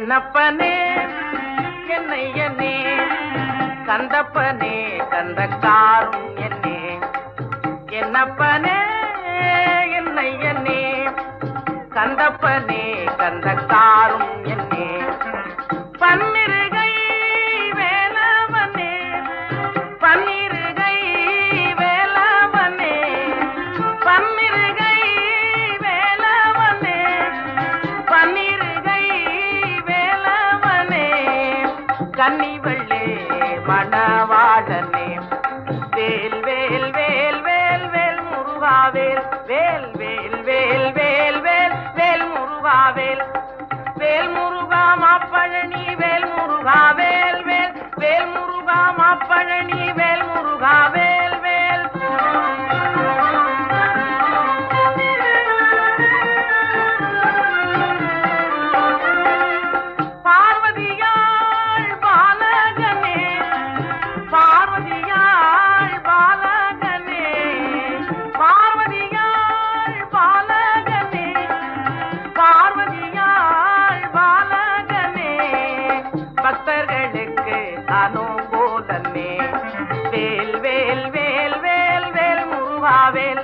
என்னப்பனே என்னையனே கந்தப்பனே கந்தக்காரும் என்னே என்னப்பனே என்னையனே கந்தப்பனே கந்தக்காரும் என்னே பன்னிருகை வேலவனே பன்னிருகை வேலவனே பன்னிருகை வேலவனே பன்னிருகை வேலவனே கன்னிவள்ளே மணவாளனே வேல் வேல் வேல் வேல் வேல் முருகாவேல் வேல் வேல் வேல் வேல் வேல் வேல் முருகாவேல் வேல் முருகா மாப்பழனி வேல் முருகா வேல் வேல் வேல் முருகா மாப்பழனி வேல் முருகா வேல் வேல் பார்வதியாள் பாலகனே பார்வதியாள் பாலகனே பார்வதியாள் பாலகனே பார்வதியாள் பாலகனே பக்தர்களுக்கு அனுகூலனே வேல் வேல் வேல் வேல் வேல் முருகாவேல்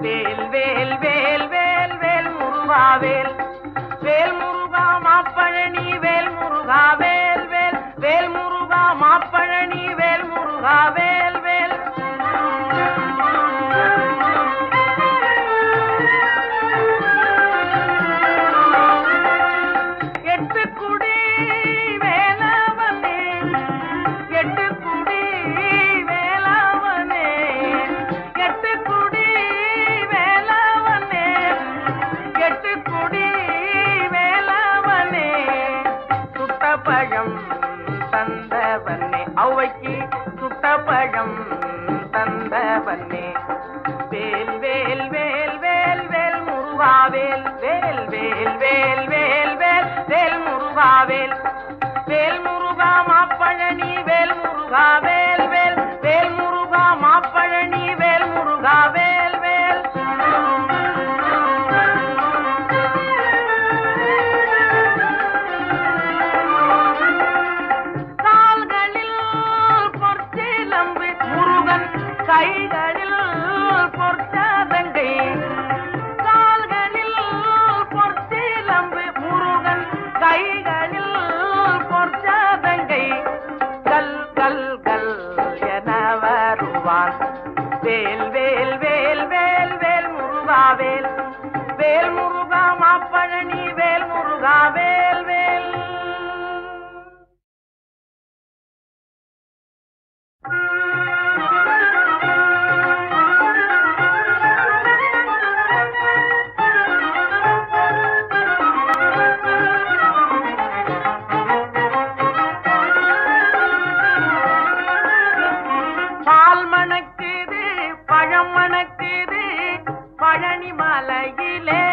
வேல் வேல் வேல் வேல் வேல் முருகாவேல் வேல் முருகா மாப்பழனி வேல் முருகா வேல் வேல் வேல் முருகா மாப்பழனி வேல் முருகா வேல் வேல் எட்டுக்குடி வேலவனே எட்டுக்குடி வேலவனே எட்டுக்குடி வேலவனே எட்டுக்குடி வேலவனே சுட்டப்பழம் தந்தவனே ஔவைக்கு சுட்டப்பழம் தந்தவனே வேல் வேல் வேல் வேல் வேல் முருகாவேல் வேல் வேல் வேல் வேல் வேல் வேல் முருகாவேல் வேல் முருகா மாப்பழனி வேல் முருகா வேல் வேல் வேல் முருகா மாப்பழனி வேல் முருகா வேல் வேல் கால்களில் பொற்சிலம்பு முருகன் கைகளில் பொற்சாதங்கை கால்களில் பொற்சிலம்பு முருகன் கைகளில் பொற்சாதங்கை கல் கல் கல் என வருவான் வேல் வேல் வேல் வேல் வேல் முருகாவேல் வேல் முருகா மாப்பழனி வேல் முருகா வேல் வேல் பால் மணக்குது பழம் மணக்குது பழனி மலையிலே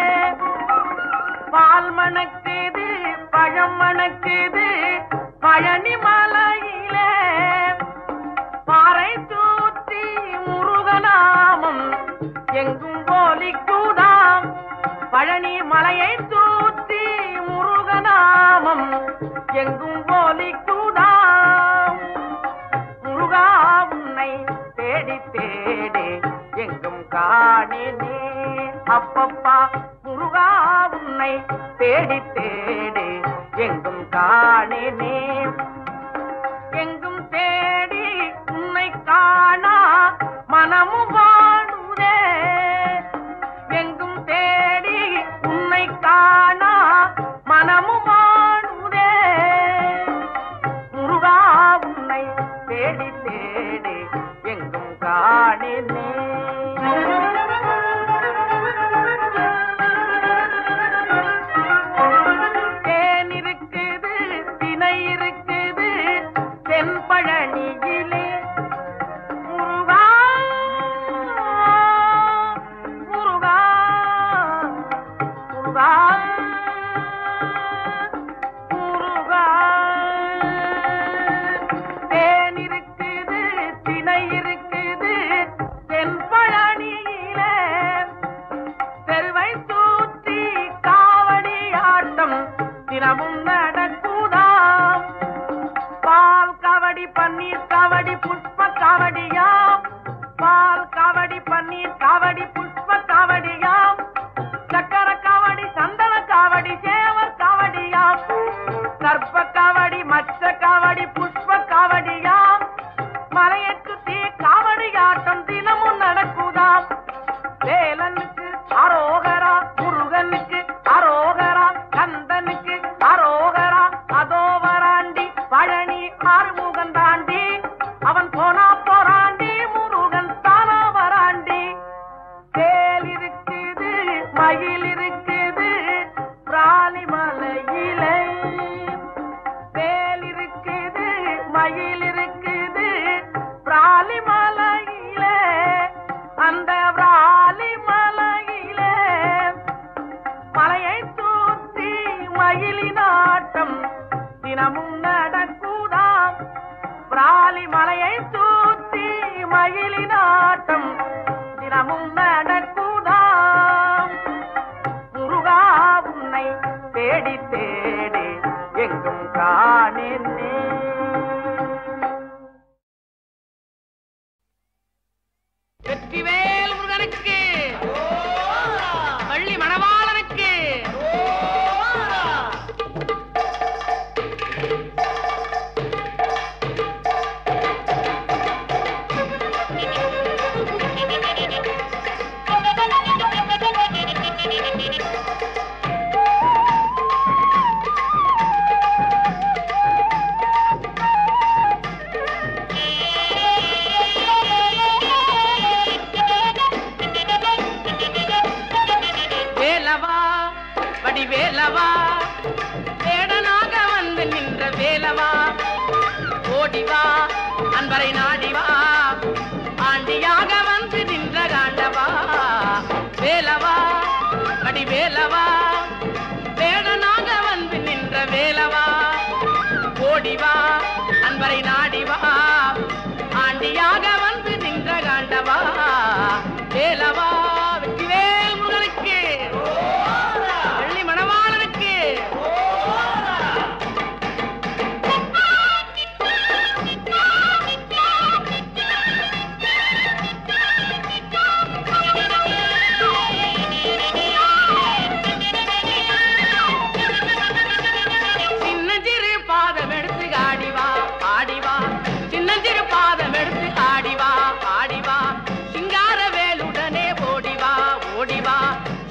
பால் மணக்குது பழம் மணக்குது பழனி மலையிலே பாறை தூத்தி முருகநாமம் எங்கும் போலிக்குதாம் பழனி மலையை தூத்தி முருகநாமம் எங்கும் போலிக்குதாம் முருகா உன்னை தேடி தேடி எங்கும் காணினே அப்பப்பா முருகா உன்னை தேடி தேடி எங்கும் காணினே எங்கும் தேடி உன்னை காணா மனமும் வாழுதே எங்கும் தேடி உன்னை காணா மனமும் வாழுதே முருகா உன்னை தேடி தேடி எங்கும் காணினே தேன் இருக்குது தினை இருக்குது தென்பழனியிலே முருகா முருகா முருகா முருகா தேன் இருக்குது தினை இருக்குது தென்பழனியிலே தெருவை தூத்தி காவடி ஆட்டம் தினமும் நடக்கும் தினமும் நடக்குதாம் பிராலி மலையை தூத்தி மயிலினாட்டம் தினமும் நடக்குதாம் முருகா உன்னை தேடி தேடி எங்கும் காணேனே. வெற்றிவேல் முருகனுக்கு வள்ளி மணவாளனுக்கு வேலவா வேடனாக வந்து நின்ற வேலவா ஓடிவா அன்பரை நாடிவா ஆண்டியாக வந்து நின்ற காண்டவா வேலவா படி வேலவா வேடனாக வந்து நின்ற வேலவா ஓடிவா அன்பரை நாடிவா ஆண்டியாக வந்து நின்ற காண்டவா வேலவா வெற்றிவேல் முருகனுக்கு வள்ளி மணவாளனுக்கு சின்னஞ்சிறு பாதம் எடுத்து ஆடிவா ஆடிவா சின்னஞ்சிறு பாதம் எடுத்து ஆடிவா ஆடிவா சிங்கார வேலுடனே ஓடிவா ஓடிவா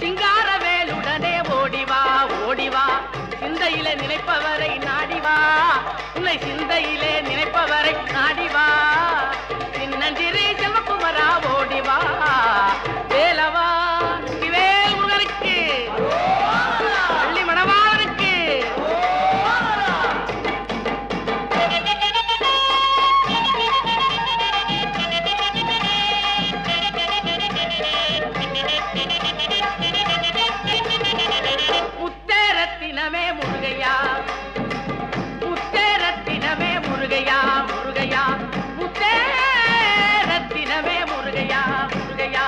சிங்கார வேலுடனே ஓடிவா ஓடிவா சிந்தையிலே நினைப்பவரை நாடிவா உன்னை சிந்தையிலே நினைப்பவரை நாடிவா சின்னஞ்சிறு செல்வகுமரா ஓடிவா வேலவா வேல் முருகனுக்கு வள்ளி மணவாளனுக்கு முத்தேரத்தினமே முருகையா முத்தேரத்தினமே முருகையா முருகையா முத்தேரத்தினமே முருகையா முருகையா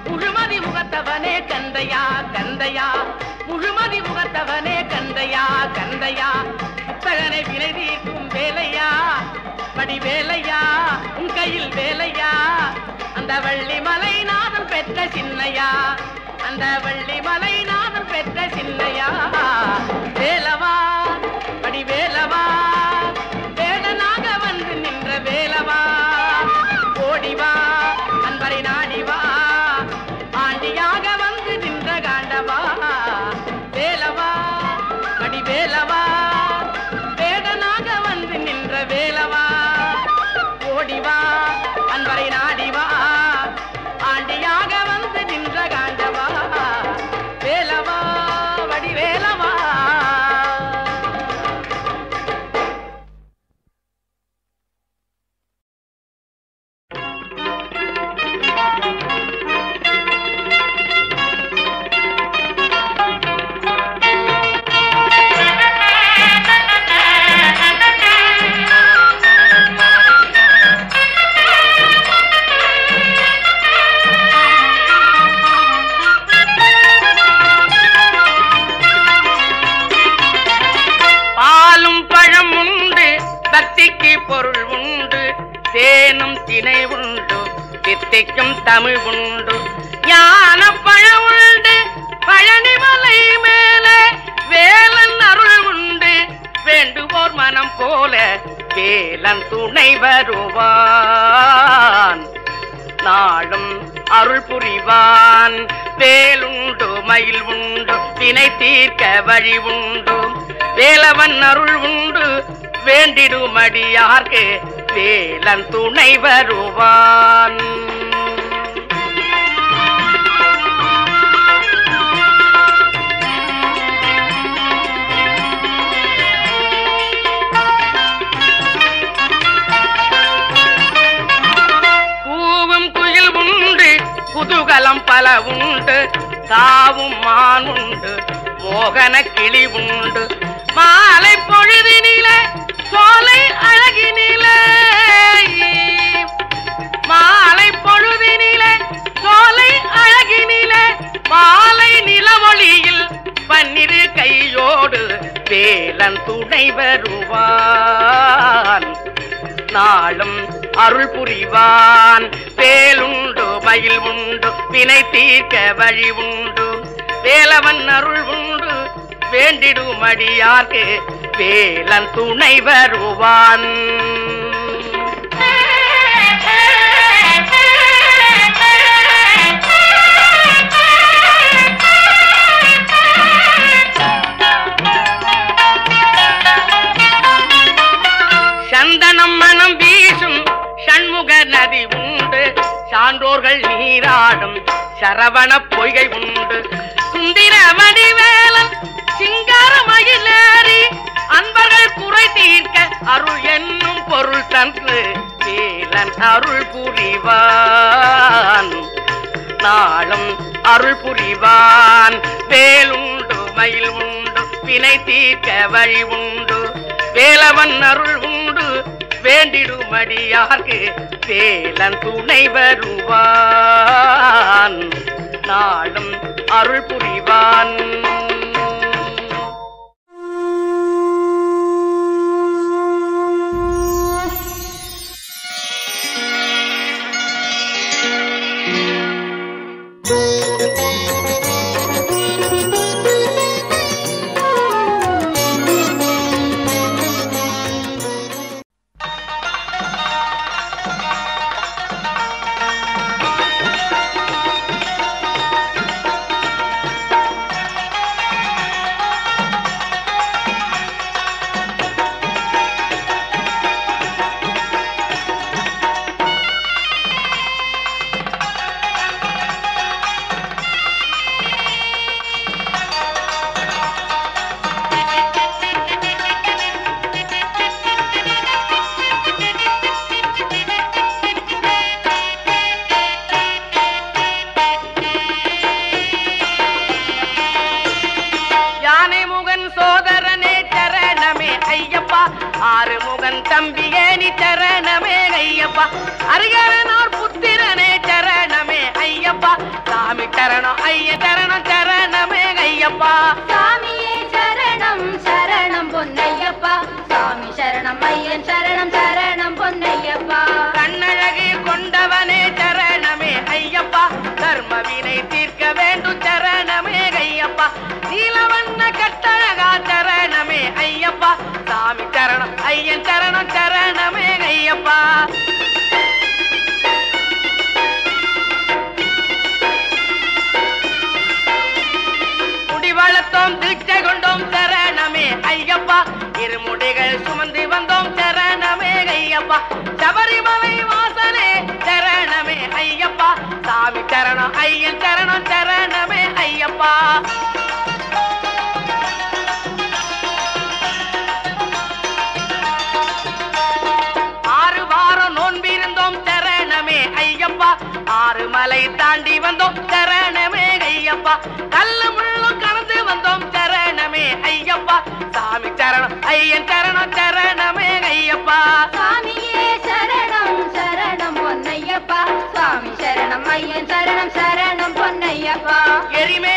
முழுமதி முகத்தவனே கந்தையா கந்தையா முழுமதி முகத்தவனே கந்தையா கந்தையா புத்தகனை வினை தீர்க்கும் வேலையா படி வேலையா உன் கையில் வேலையா அந்த வள்ளி மலை நாதம் பெற்ற சின்னையா அந்த வள்ளி மலை நாதம் பெற்ற சின்னையா வேலவா படி வேலவா வேடனாக வந்து நின்ற வேலவா ஓடிவா அன்பரை நாடிவா ஆண்டியாக வந்து நின்ற காண்டவா வேலவா படி வேலவா வேடனாக வந்து நின்ற வேலவா ஓடிவா அன்பரை நாடிவா ஆண்டியாக வந்து நின்ற காண்டவா வேலவா வடிவேலவா. பக்திக்கு பொருள் உண்டு தேனும் திணை உண்டு வித்தைக்கும் தமிழ் உண்டு ஞான பழம் உண்டு பழனிமலை மேலே வேலன் அருள் உண்டு வேண்டுவோர் மனம் போல வேலன் துணை வருவான் நாளும் அருள் புரிவான் வேலுண்டு மயில் உண்டு வினை தீர்க்க வழி உண்டு வேலவன் அருள் உண்டு வேண்டிடுமடியார்க்கு வேலன் துணை வருவான். கூவும் குயில் உண்டு குதூகலம் பல உண்டு தாவும் மான் உண்டு மோகன கிளி உண்டு மாலை பொழுதினிலே பன்னிரு கையோடு வேலன் துணை வருவான் நாளும் அருள் புரிவான் வேலுண்டு மயில் உண்டு வினை தீர்க்க வழி உண்டு வேலவன் அருள் உண்டு வேண்டிடும் அடியார்க்கு வேலன் துணை வருவான் சந்தனம் மனம் வீசும் சண்முக நதி உண்டு சான்றோர்கள் நீராடும் சரவண பொய்கை உண்டு சுந்திர வடிவேலன் சிங்கார மயிலேறி அன்பர்கள் குறை தீர்க்க அருள் என்னும் பொருள் தந்து வேலன் அருள் புரிவான் நாளும் அருள் புரிவான் வேலுண்டு மயில் உண்டு வினை தீர்க்க வழி உண்டு வேலவன் அருள் உண்டு வேண்டிடும் அடியார்க்கு வேலன் துணை வருவான் நாளும் அருள் புரிவான் ஆறுமுகன் தம்பியே நீ சரணமே ஐயப்பா அருகனார் புத்திரனே சரணமே ஐயப்பா சாமி சரணம் ஐய சரணம் சரணமே ஐயப்பா சாமியே சரணம் சரணம் பொன்னையப்பா சாமி சரணம் ஐயன் சரணம் சரணம் பொன்னையப்பா கண்ணழகி கொண்டவனே சரணமே ஐயப்பா தர்மவினை தீர்க்க வேண்டும் சரணமே ஐயப்பா நீலவண்ண கட்டழகா சரணமே ஐயப்பா சாமி சரணம் ஐயன் சரணம் சரணமே ஐயப்பா குடிவளத்தோம் தீட்சை கொண்டோம் சரணமே ஐயப்பா இருமுடிகள் சுமந்து வந்தோம் சரணமே ஐயப்பா சபரிமலை வாசனே சரணமே ஐயப்பா சாமி சரணம் ஐயன் சரணம் சரணமே ஐயப்பா ஆறு மலை தாண்டி வந்தோம் சரணமே ஐயப்பா கல்லு முள்ளும் கடந்து வந்தோம் சரணமே ஐயப்பா சாமி சரணம் ஐயன் சரணம் சரணமே ஐயப்பா சாமியே சரணம் சரணம் பொன்னையப்பா சாமி சரணம் ஐயன் சரணம் சரணம் பொன்னையப்பா எரிமே